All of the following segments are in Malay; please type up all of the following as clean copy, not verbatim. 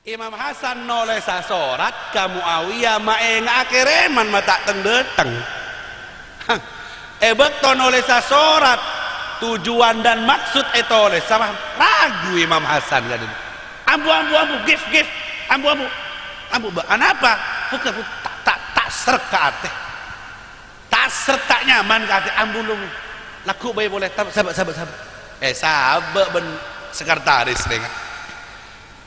Imam Hasan noleh sasorat ka Muawiyah maeng akereman mata teng deteng. Bekto noleh sasorat tujuan dan maksud etoleh sama ragu Imam Hasan gadin. Ambu gift ambu anapa bukan tak serka teh tak serta nyaman kate ambu lu laku bae boleh sahabat sahabat ben sekretaris dengan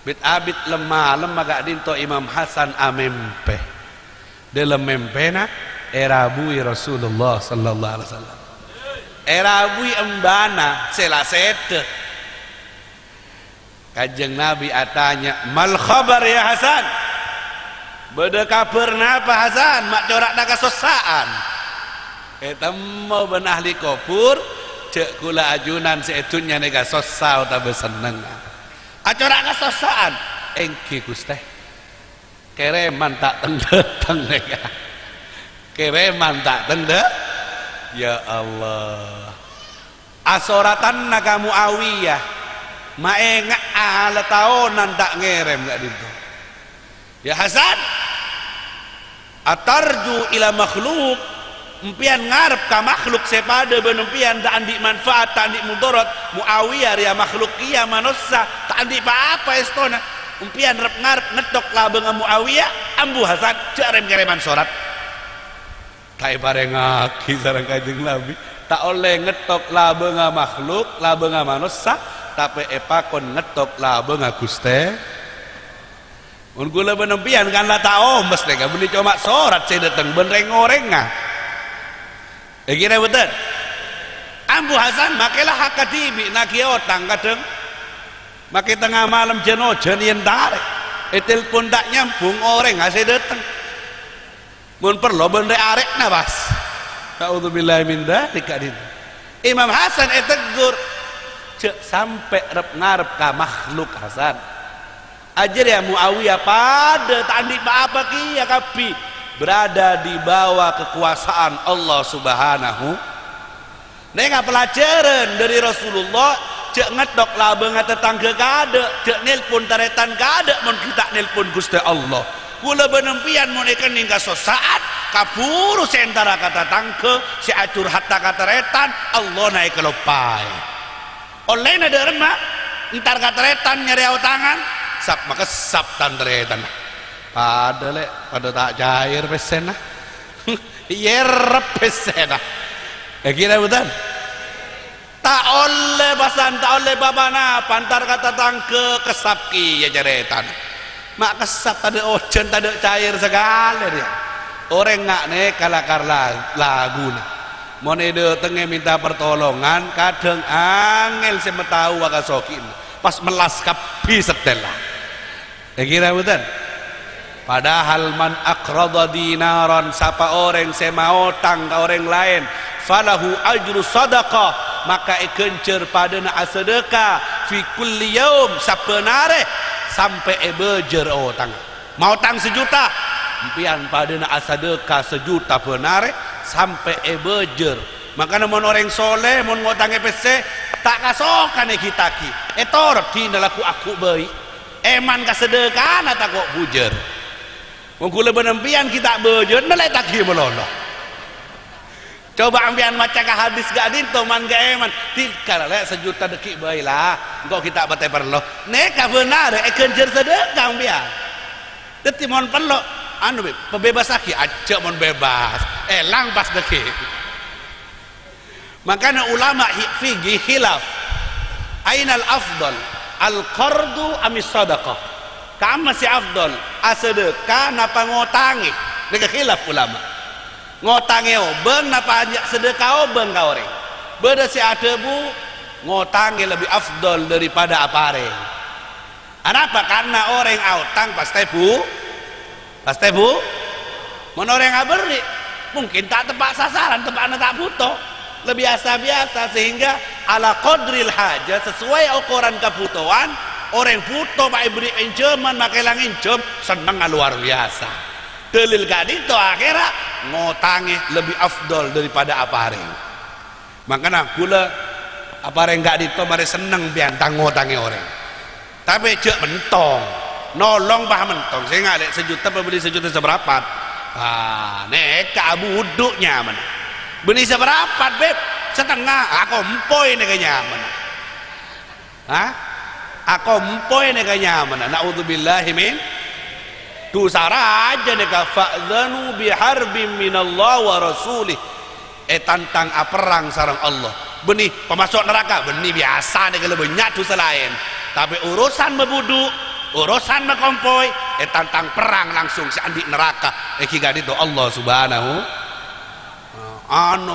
bit abit lemah gak dinto Imam Hasan amempe dalam mempena erabui Rasulullah sallallahu alaihi wasallam erabui embana selasete Kanjeng Nabi atanya mal khabar ya Hasan beda kabar napa Hasan mak corak dah kasosaan eta mau ben ahli kopur cek kula ajunan seetunnya nega sosau ta beseneng acara kasosaan engke Gusti kereman tak tendeteng nega kereman tak tende ya Allah asoratan naga Muawiyah maenga ala taonan tak ngerem gak dinto ya Hasan atarju ila makhluk empian ngarep ka makhluk sepada benempian tak andi manfaat tak andi mudarat Muawiyah ya makhluk iya manusia tak andi apa-apa estona empian ngarep ngetok labeng Muawiyah ambu Hasan jarem kereman sorat tak bareng ngaki sareng Kanjeng Nabi tak oleh ngetok labeng makhluk labeng manusia tapi epakon ngetok labeng Gusti mun kula benempian kan la tak omes deh beli cuma sorat saya dateng benreng-oreng kira betul ambu Hasan makelah hakatibi nak otang kadang make tengah malam jenojen yen tarik telepon tak nyambung orang saya dateng mun perlu bende arek na bas naudzubillahi min dzalik kadin Imam Hasan tegur cek sampai rep ngarep ka makhluk Hasan ajar ya Muawiyah pada tak andi apa kia kapi berada di bawah kekuasaan Allah Subhanahu nengah pelajaran dari Rasulullah cek ngedok labeng tetangga kade cek nelpon taretan kade mun kita nelpon Gusti Allah kula benempian mun ikan ninggal sosaat kapuru seantara kata tangke si acur hatta kata retan Allah naik kelopai oleh ada remah ntar kata retan nyari tangan sap maka sap tandretan pada tak cair pesena yerep pesena kira betul tak oleh basan tak oleh babana pantar kata tangke kesapki ya jaretan mak kesap tadi ojen tadi cair segala dia orang ngak ne kalakar lagu monede tengah minta pertolongan kadang angel semetahu wakasokin pas melas kapi setelah kira betul padahal man aqrada dinaran siapa orang semau tang ke orang lain falahu ajru sadaqah maka ikencer pada na sedekah fi kulli yaum sapenare sampai bejer tang mau tang sejuta impian pada na sedekah sejuta penare sampai bejer maka namun orang soleh mun ngotang EPC tak kasokan kita ki etor tina laku aku baik eman kasedekah tak kok bujer mengkula benempian kita bejer nilai takhi melolo coba ambian maca ke hadis gak dinto man gak eman tikar lek sejuta dekik baiklah engkau kita batai perlo neka benar kenjer sedekah ambian deti mon perlo anu pebebas lagi aja mon bebas lang pas dekik makanya ulama fikih khilaf ainal afdal al qardu amis sadaqah kama si afdol asedekah napa ngotangi mereka khilaf ulama ngotangi obeng napa sedekah obeng ka orang beda si adebu ngotangi lebih afdol daripada apare kenapa karena orang autang pasti bu mun orang beri mungkin tak tepat sasaran tepatnya tak butuh lebih biasa sehingga ala qadril hajat sesuai ukuran kebutuhan orang butuh pak beri pinjaman makai langin jam seneng luar biasa dalil gak itu akhirnya ngotangi lebih afdol daripada apa hari makanya gula apa yang gak itu mari seneng biantang ngotangi orang tapi cek mentong nolong bah mentong saya ngalek sejuta beli sejuta seberapa neka buduknya mana beli seberapa beb setengah aku empoi nekanya mana aku empoi nekanya mana naudzubillahi min tu saraja neka fa'dzanu biharbin minallah wa rasulih tantang perang sarang Allah benih pemasuk neraka benih biasa nih kalau banyak tu selain tapi urusan membuduk urusan mekompoi tantang perang langsung si andi neraka kiga itu Allah subhanahu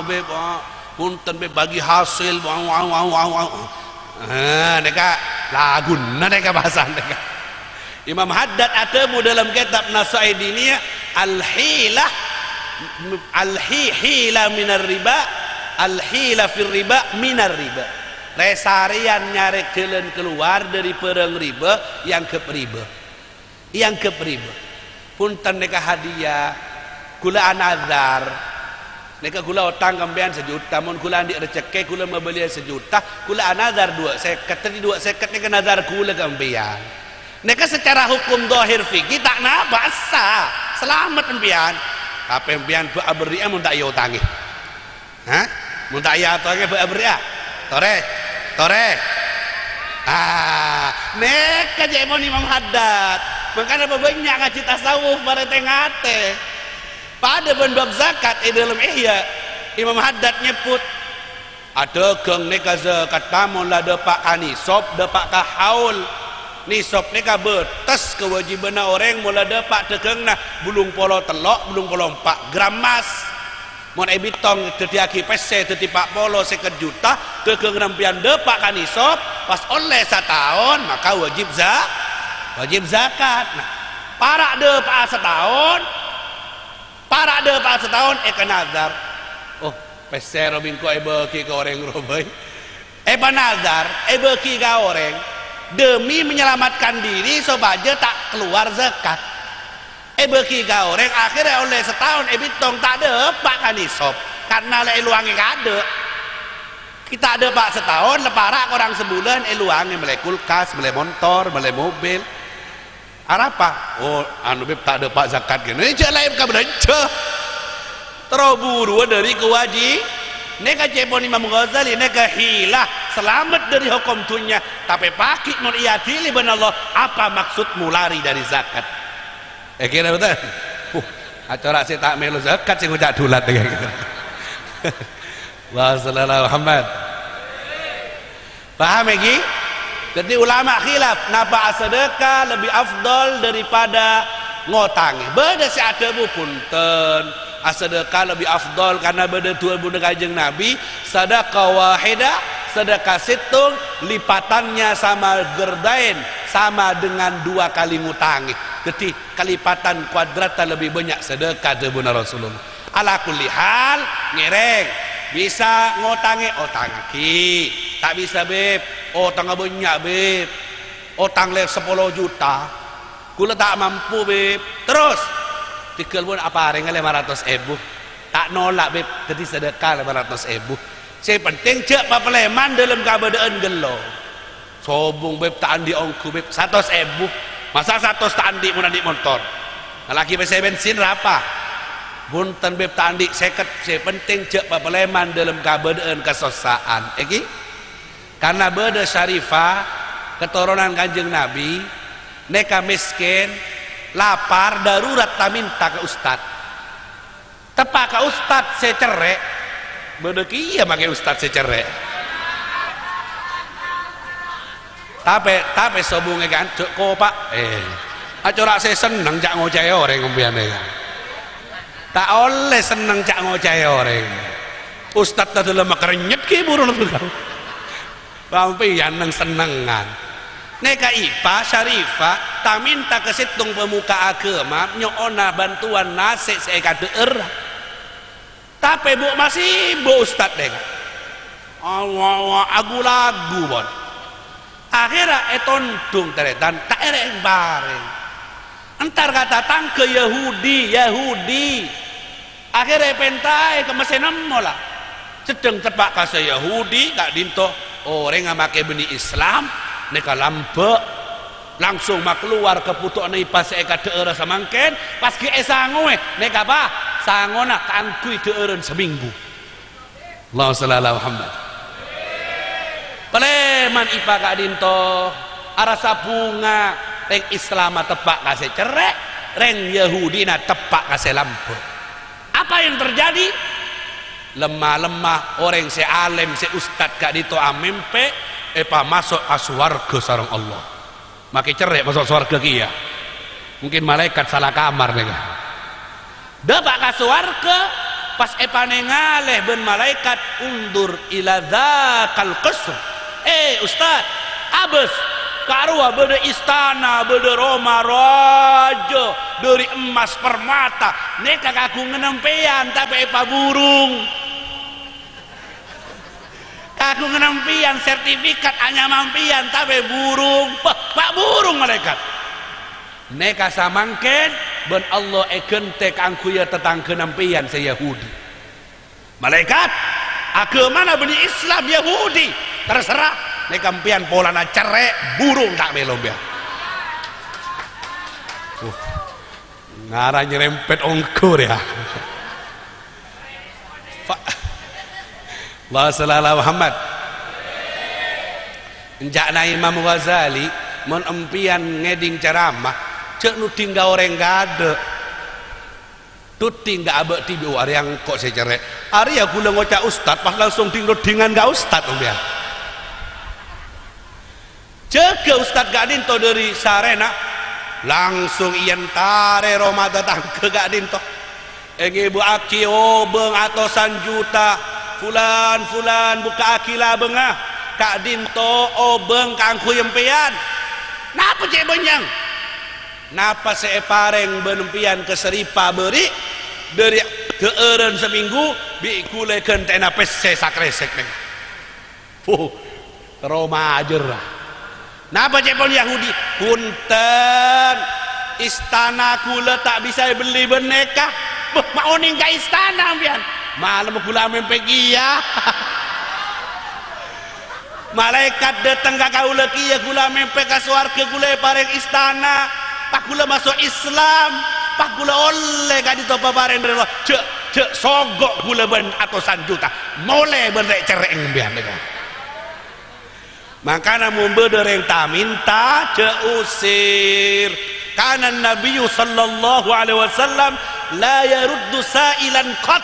beb punten beb bagi hasil neka laguna neka bahasa neka Imam Haddad atamu dalam kitab Nasaidiniyah al-hila minar riba al-hila fir riba minar riba resarian nyarek jalan keluar dari perang riba yang ke riba punten neka hadiah gula anazar neka gula utang kambian sejuta mun gula andi rezeki gula membeli sejuta gula anazar 250 tadi 250 neka nazar gula kambian neka secara hukum zahir fikih tak napa sah selamat kambian tapi kambian bu abria mun tak yo utangi mun tak ya utangi bu abria tore neka jemon Imam Haddad makanya banyak ngaji tasawuf pada tengate pada bab zakat dalam Ihya Imam Haddad nyebut ada geng neka zakat tamun lah depak kanisop depak kahaul nisop neka betes kewajiban orang mula depak tegengna bulung polo telok bulung polo 4 gram mas mon ebitong tetiaki pese tetipak polo 1 juta tegeng rampian depak kanisop pas oleh setahun maka wajib zakat nah para depak setahun nazar pese robin ko beki ke orang robai nazar beki ke orang demi menyelamatkan diri sobaja tak keluar zakat beki ke orang akhirnya oleh setahun bitong tak depak kanisop karena luangi kade kita ada pak setahun leparak orang sebulan luangi melek kulkas melek motor melek mobil apa beb tak ada pak zakat gini cek lain ka beranca teroburu dari kewajib neka cepon Imam Ghazali neka hilah selamat dari hukum dunia tapi pakit mun iyadili ben Allah apa maksudmu lari dari zakat kira betul acara saya tak melu zakat saya ngucap dulat dengan kita wa sallallahu Muhammad paham lagi jadi ulama khilaf napa sedekah lebih afdal daripada ngotangi beda si ada punten sedekah lebih afdal karena beda tuan bunda kanjeng Nabi sedekah wahidah sedekah situng lipatannya sama gerdain sama dengan 2 kali ngutangi jadi kelipatan kuadratan lebih banyak sedekah debuna Rasulullah ala kulli hal ngereng bisa ngotangi tangaki tak bisa beb tangga banyak beb tang lep 10 juta kula tak mampu beb terus tikal pun apa ringan 500.000 tak nolak beb jadi sedekah 500.000 saya penting cek papaleman dalam keadaan gelo sobung beb tak andi ongku beb 100.000 masa 100 tak andi mun andi motor lagi pese bensin apa bunten beb tak andi seket saya penting cek papaleman dalam keadaan kesosaan karena beda syarifah keturunan kanjeng Nabi neka miskin lapar darurat tak minta ke ustad tepak ke ustad saya cerek beda kia pakai ustad saya cerek tapi sobungnya kan kok pak acara saya seneng cak ngoceh orang ngombiane tak oleh seneng cak ngoceh orang ustad tadi lemah kerenyet ki burun tuh pampian nang senengan neka ipa syarifah tak minta ke situng pemuka agama nyona bantuan nasi saya kade tapi bu masih bu ustad deh Allah agu lagu bon akhirnya etondung teretan tak ereng bareng entar kata tang ke Yahudi akhirnya pentai ke mesenan mola sedang tepak kase Yahudi tak dinto orang yang pakai benih Islam neka lampe langsung mak keluar ke putuk ni pas eka deura samangken pas ki esangoe nek apa sangona kankui deureun seminggu. Allahu sallallahu Muhammad. Paleman ipa ka dinto arasa bunga reng Islam tepak kasih cerek, reng Yahudi na tepak kasih lampu. Apa yang terjadi? Lemah-lemah orang se alim se ustad kak dito amempe epa masuk aswarga sareng Allah. Maki cerek masuk swarga kia. Mungkin malaikat salah kamar nih. Dapat ka swarga pas epa nengaleh ben malaikat undur ila dzakal qasr. Ustad, abes karua beda istana, beda Roma raja dari emas permata. Neka kaku ngenempean tapi epa burung. Kaku ngenempian sertifikat hanya mampian tapi burung. Pak burung malaikat. Neka samangken ben Allah ekente kangku ya tetang kenempian se Yahudi. Malaikat, agama beni Islam Yahudi. Terserah nek kampian polana cerek burung tak belom ya. Ngara nyerempet ongkur ya. Allah sallallahu Muhammad. Enjakna Imam Ghazali mun empian ngeding ceramah cek nu tinggal orang gade. Tuting gak abek tibi ari yang kok saya cerek. Ari ya kula ngocak ustad pas langsung tinggal dengan gak ustad om ya. Jaga ustad gak dinto dari sarena langsung iyan tare Roma datang ke gak dinto ibu aki obeng atusan juta fulan buka akila bengah kak dinto obeng kangku yempian napa cek benyang napa separeng benempian keseripa beri dari keeren seminggu bikule kentena pese sakresek neng Roma ajerah. Napa cepon Yahudi? Punten istana kula tak bisa beli boneka. Mau ning ka istana pian. Malam kula mimpi kia. Malaikat datang ka kaula kia kula mimpi ka swarga kula pareng istana. Pak kula masuk Islam. Pak kula oleh ka ditopa pareng dari Allah. Cek sogok kula ben atusan juta. Mulai ben rek cereng pian deka. Makanya membeder yang tak minta usir karena Nabi sallallahu alaihi wasallam la yaruddu sa'ilan qat.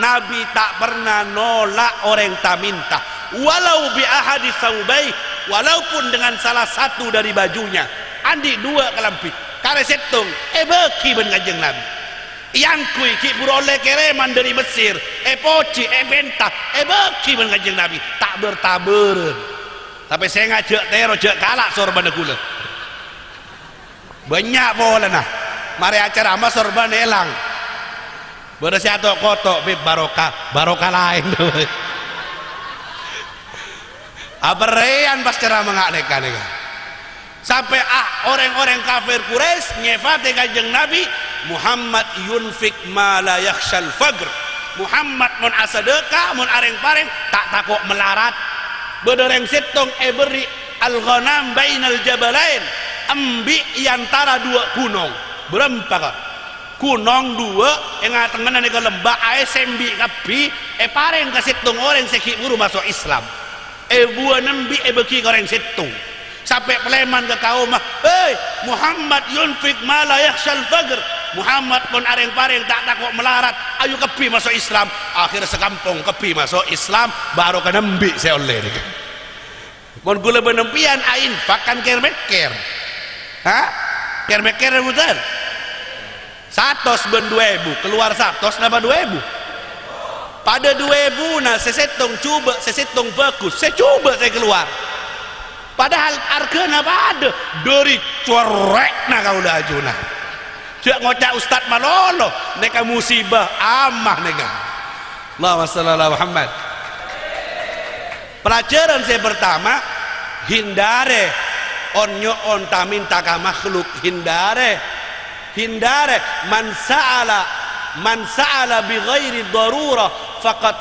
Nabi tak pernah nolak orang yang tak minta walau bi ahadi saubai, walaupun dengan salah satu dari bajunya. Andi dua kelampi kare setung beki ben kanjeng Nabi yang kui ki beroleh kereman dari Mesir poci bentah beki ben kanjeng Nabi tak bertaberen. Tapi saya ngajak tero jak kalak sorban gula banyak boleh nah mari acara ama sorban elang beres atok kotok bib barokah lain aberean pas ceramah ngak neka sampai orang-orang kafir Quraisy nyefate kanjeng Nabi Muhammad yunfik ma la yakhshal faqr. Muhammad mun asadeka mun areng pareng tak takut melarat. Bedereng setong beri al-ghanam bainal jabalain ambi antara dua gunung berempat kan gunung dua yang tengah ke lembah sembi kapi pareng ke setong orang sekik buru masuk Islam buah nembi beki orang setong sampai peleman ke kaum Muhammad yunfik ma la yakhshal faqr. Muhammad pun areng pareng tak takut melarat ayo kepi masuk Islam. Akhirnya sekampung kepi masuk Islam baru ke nembi saya oleh mon gula benempian ain pakan kermeker kermeker betul 100 ben 2000 keluar 100 napa 2000 pada 2000 nah sesetong coba sesetong bagus saya coba saya keluar padahal harganya pada dari corek nah kau dah ajuna cak ngocak ustad malolo neka musibah amah neka Allahumma shalli ala Muhammad. Pelajaran saya pertama hindare onyo on taminta ka makhluk hindare man sa'ala bi ghairi darurah faqad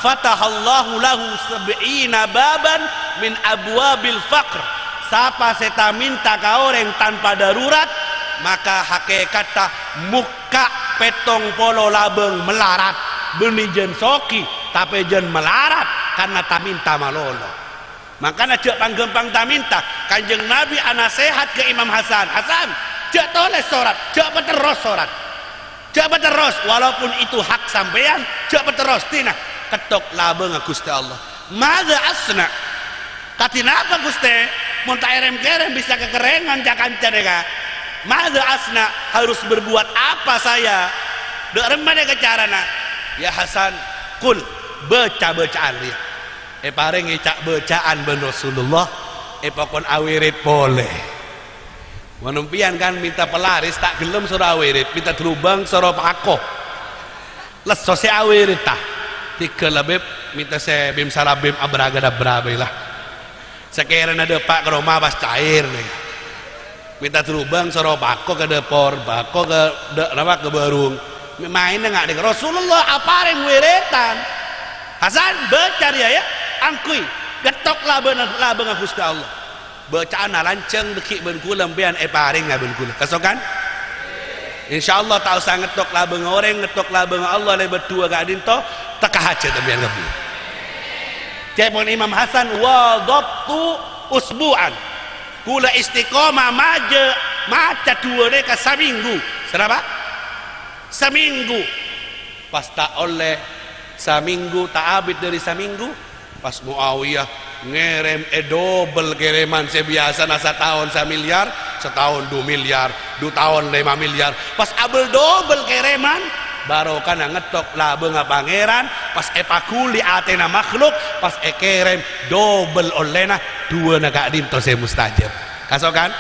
fataha Allahu lahu 70 baban min abwabil faqr siapa seta minta ke orang tanpa darurat, maka hakikatnya muka petong polo labeng melarat beni jen soki tapi jen melarat karena tak minta malolo. Makanya cek panggempang tak minta kanjeng Nabi anak sehat ke Imam Hasan, Hasan cek toleh sorat, cek beteros sorat, cek beteros walaupun itu hak sampean, cek beteros tina ketok labeng Gusti Allah. Mada asna katina apa Gusti mun tak erem-kerem bisa kekerengan jakancan ya. Mada asna harus berbuat apa saya? Dek remane ke carana. Ya Hasan, kul baca-bacaan dia. Paring cak bacaan ben Rasulullah, pokon awirit boleh. Menumpian kan minta pelaris tak gelem surah awirit, minta terubang surah pakoh. Leso se awirit tah. Tiga labib minta se bim sarabim abraga-dabraga lah. Sekarang ada pak ke rumah pas cair nih. Minta terubang surah pakoh ke depor, pakoh ke nama ke barung. Mainnya nggak deh Rasulullah apa yang wiritan. Hasan baca dia ya. Angkui getok labeng Gusti Allah. Bacaan lanceng dekik ben kula mbian paring ben kula. Kasokan? Insyaallah tak usah ngetok labeng orang, ngetok labeng Allah le berdua gak dinto teka hajat mbian kabeh. Cepon Imam Hasan wadabtu usbu'an. Kula istiqomah maca dua reka seminggu. Serapa? Seminggu. Pas tak oleh seminggu tak habis dari seminggu. Pas Muawiyah ngerem double kiriman sebiasa nasa tahun 1 miliar, setahun 2 miliar, 2 tahun 5 miliar. Pas abel double kiriman baru kan ngetok labeng pangeran, pas epakuli atena makhluk, pas kerem double olehna 2 naga dinto se mustajab. Kasokan?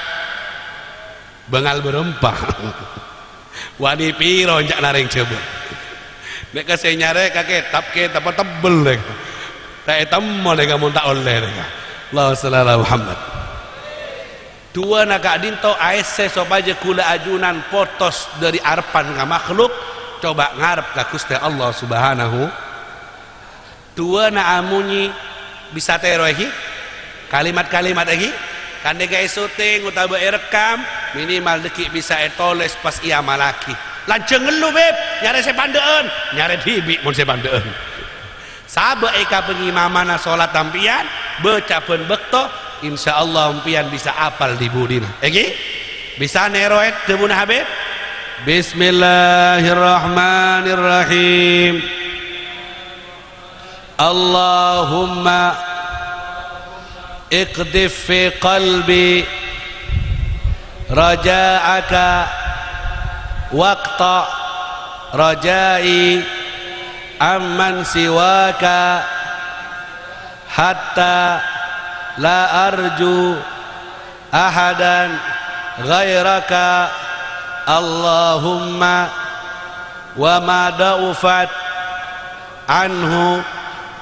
Bengal berempah. Wani piro njak naring coba. Nek kase nyare kakek tap tebel deh. Tak temu deh kamu tak oleh deh. Allahumma shalli ala Muhammad. 2 naga dinto aese sopaja kula ajunan potos dari arpan ka makhluk coba ngarep ka Gusti Allah Subhanahu. 2 na amunyi bisa terohi kalimat-kalimat lagi kan dega syuting utawa rekam minimal dekik bisa etoles pas ia malaki. Lanceng ngelu beb nyare sepandeen nyare bibi mun sepandeen. Sabe eka pengimamana salat tampian becapen bekto insyaallah umpian bisa apal di budina. Egi bisa neroet tebun Habib. Bismillahirrahmanirrahim. Allahumma iqdif fi qalbi raja'aka waqta rajai amman siwaka hatta la arju ahadan ghairaka Allahumma wa ma da'ufat anhu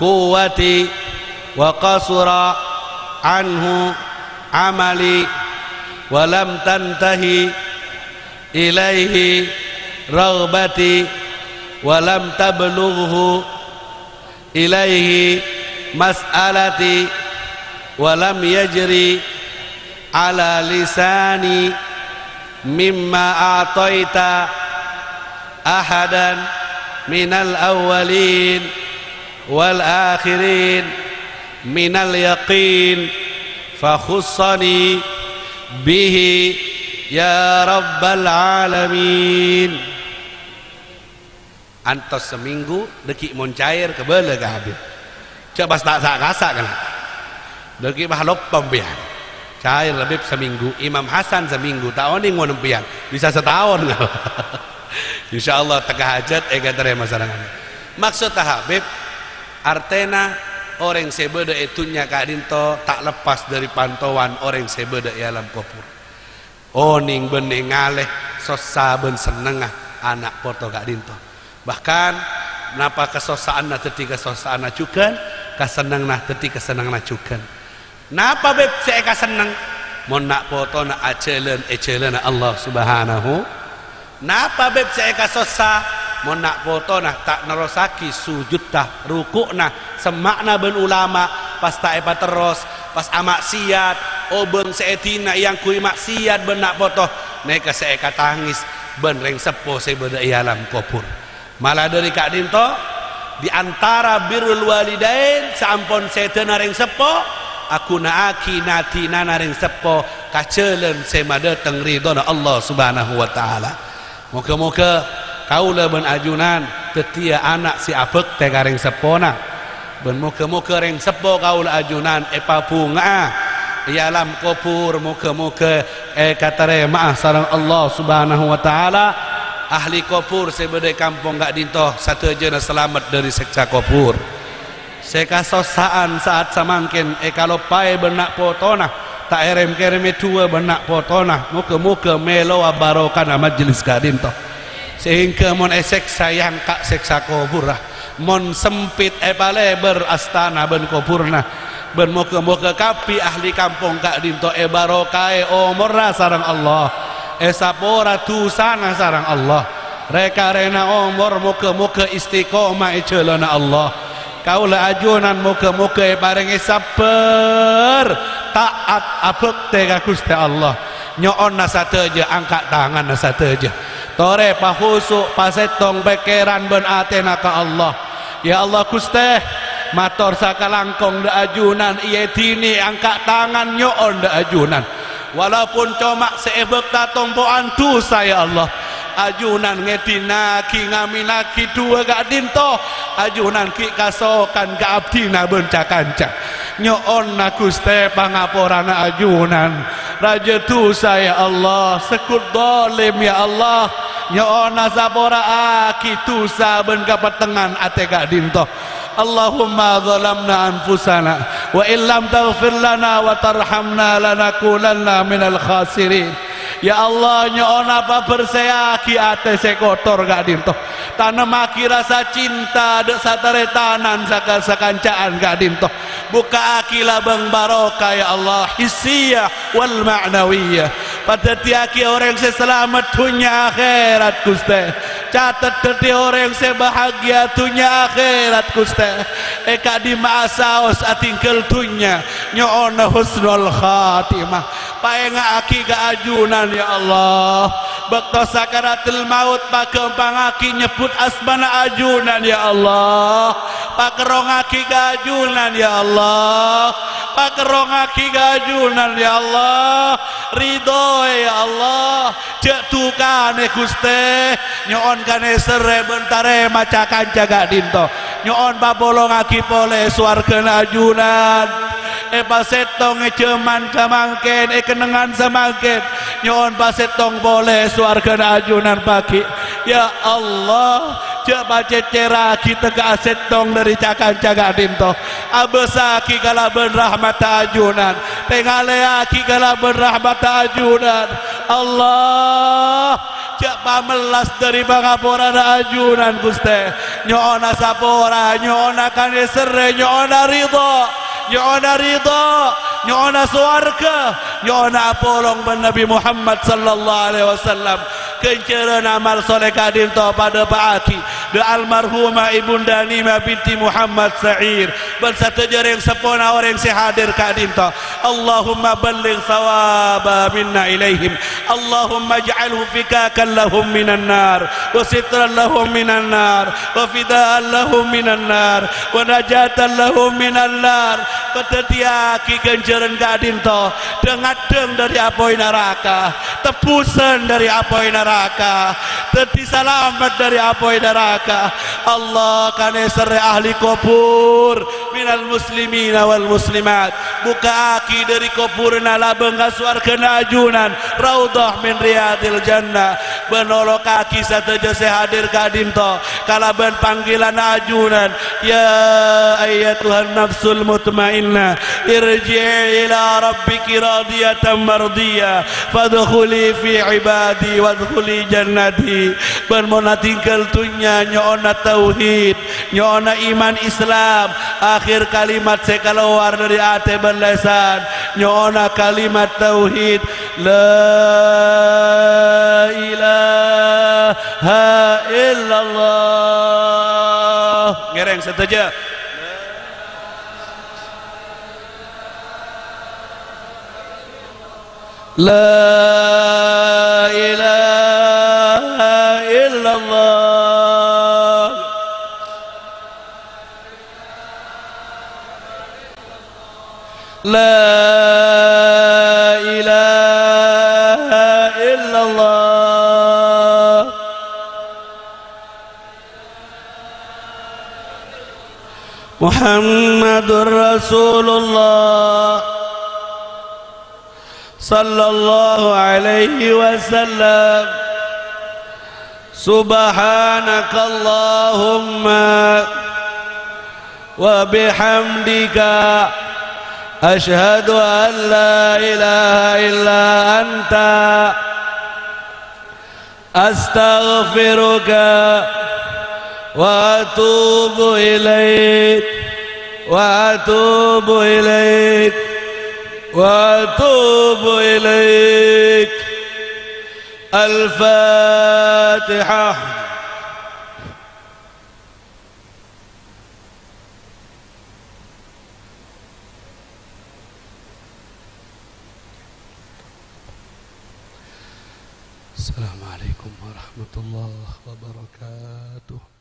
quwwati wa qasura anhu amali wa lam tantahi ilaihi raghbati walam tablughu ilaihi mas'alati walam yajri ala lisani mimma a'taita ahadan minal awwalin wal akhirin minal yaqin fakhussani bihi ya rabbal alamin. Antos seminggu dekik mon cair kebele ke Habib. Coba tak kasak kan. Dekik bah lopam pian. Cair lebih seminggu, Imam Hasan seminggu, tahun ini ngono pian. Bisa setahun kalau. Insyaallah teka hajat ega terima masyarakat. Maksud Habib artena orang sebeda itunya Kak Dinto tak lepas dari pantauan orang sebeda alam kopur. Oning bening ngaleh sosa ben senengah anak porto Kak Dinto. Bahkan napa kesosaan na teti kesosaan na cukan, kasenang na teti kesenang na cukan. Napa beb saya kasenang? Mon nak foto na acelen na Allah Subhanahu. Napa beb saya kasosa? Mon nak foto na tak nerosaki sujud tah rukuk na semakna ben ulama pas tak epa terus pas amak siat beng seetina yang kui maksiat benak potoh neka seeka tangis ben reng sepo se beda alam kubur. Malah dari kak dinto di antara birrul walidain sampun setena reng sepo aku naaki nati nana reng sepo kacelen semada teng ridona Allah Subhanahu wa taala. Moga-moga kaula ben ajunan tetia anak si abek teh reng sepona. Ben moga-moga reng sepo kaula ajunan papunga ialam kubur moga-moga katare maah sareng Allah Subhanahu wa taala. Ahli kubur sebede kampung gak dintoh satu aja selamat dari siksa kubur. Sekasosaan saat samangkin kalau pai benak potona tak erem-kereme tua benak potona muka-muka melo barokana majelis gak dintoh sehingga mon esek sayang kak siksa kubur mon sempit pale berastana ben kuburna ben muka-muka kapi ahli kampung gak dintoh barokai omorra sarang Allah sapora tu sana sarang Allah reka rena umur muka-muka istiqomah icelana Allah kaula ajunan muka-muka bareng sabar taat abek tega Gusti Allah nyoon sateja angkat tangan sateja tore pahusuk pasetong bekeran ben atena ka Allah ya Allah Gusti mator sakalangkong da ajunan iye dini angkat tangan nyoon da ajunan walaupun cuma seebek tatompoan tu saya Allah ajunan ngetinaki ngaminaki dua gak dinto ajunan ki kasokan ke abdina bencakanca nyoon na Gusti pangaporana ajunan raja tu saya Allah sekut dolim ya Allah nyoon na sapora aki tu saben kapatengan ate gak dinto Allahumma zalamna anfusana wa illam taghfir lana wa tarhamna lanakunanna minal khasirin. Ya Allah nyoon apa berseaki ate sekotor gak dinto tanamaki rasa cinta dek satare tanan sakancaan gak dinto buka akila bang barokah ya Allah hissiyah wal ma'nawiyah pada tiaki orang seselamat dunia akhirat Gusti catat deti orang sebahagia dunia akhirat Gusti eka di maasaos atingkel dunia nyoon husnul khatimah paenga aki ga ajunan ya Allah bakto sakaratul maut pakempang aki nyebut asmana ajunan ya Allah pakerong aki ga ajunan ya Allah pakerong aki ga ajunan ya Allah ridho ya Allah cek tukane Gusti nyoon kane sere bentare macakan jaga dinto nyoon babolong aki pole swargana ajunan pasetong ceman kamangken kenengan samangken nyoon pasetong boleh swargana ajunan pagi ya Allah coba cecera kita ke asetong dari cakan-cakan dinto abesaki kala berrahmat ajunan tengalea-aki kala berrahmat ajunan Allah coba melas dari pangaporan ajunan Gusti nyoon sapora nyoon akan sere nyoon ridho nyoon ridho nyoon swarga nyoon apolong ben Nabi Muhammad sallallahu alaihi wasallam kenceran amal soleh kadinto pada paaki de almarhumah ibunda Nima binti Muhammad Sa'ir bersatu jaring sepona orang sehadir kadinto Allahumma balligh thawaba minna ilaihim Allahumma ja'alhu fikakan lahum minan nar wa sitran lahum minan nar wa fidaan lahum minan nar wa najatan lahum minan nar petetiaki kenceran kadinto dengadeng dari apoi neraka tebusan dari apoi neraka teti selamat dari apoi neraka Allah kane sere ahli kubur minal muslimin wal muslimat buka aki dari kubur nalabeng swargana ajunan raudhah min riyadil jannah benolok kaki sateja sehadir kadinto kalaban panggilan ajunan ya ayyatuhan nafsul mutmainnah irji'i ila rabbiki radiyatan mardiyah fadkhuli fi ibadi wadkhuli jannati ben mona tinggal dunya nyoona tauhid nyoona iman Islam akhir kalimat saya keluar dari ate berlesan nyoona kalimat tauhid la ilaha illallah ngereng setuju La ilaha illallah. La ilaha illallah. Muhammadur Rasulullah sallallahu alaihi wasallam. Subhanakallahumma wa bihamdika asyhadu an la ilaha illa anta astaghfiruka wa atubu ilaik wa atubu ilaik wa atubu ilaik. Al-Fatihah. Assalamualaikum warahmatullahi wabarakatuh.